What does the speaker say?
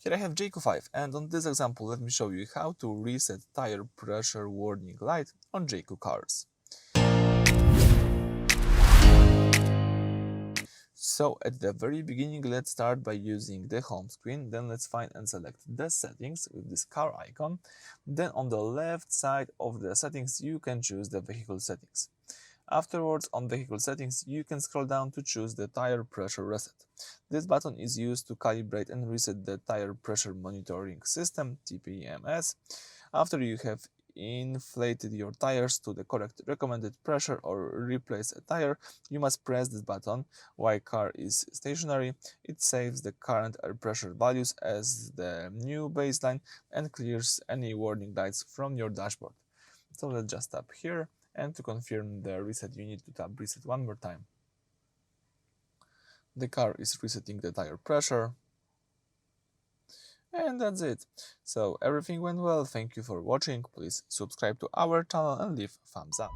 Here I have JAECOO5, and on this example let me show you how to reset tire pressure warning light on JAECOO cars. So at the very beginning, let's start by using the home screen, then let's find and select the settings with this car icon. Then on the left side of the settings you can choose the vehicle settings. Afterwards, on vehicle settings, you can scroll down to choose the tire pressure reset. This button is used to calibrate and reset the tire pressure monitoring system, TPMS. After you have inflated your tires to the correct recommended pressure or replace a tire, you must press this button while car is stationary. It saves the current air pressure values as the new baseline and clears any warning lights from your dashboard. So let's just tap here, and to confirm the reset you need to tap reset one more time. The car is resetting the tire pressure. And that's it. So everything went well, thank you for watching, please subscribe to our channel and leave thumbs up.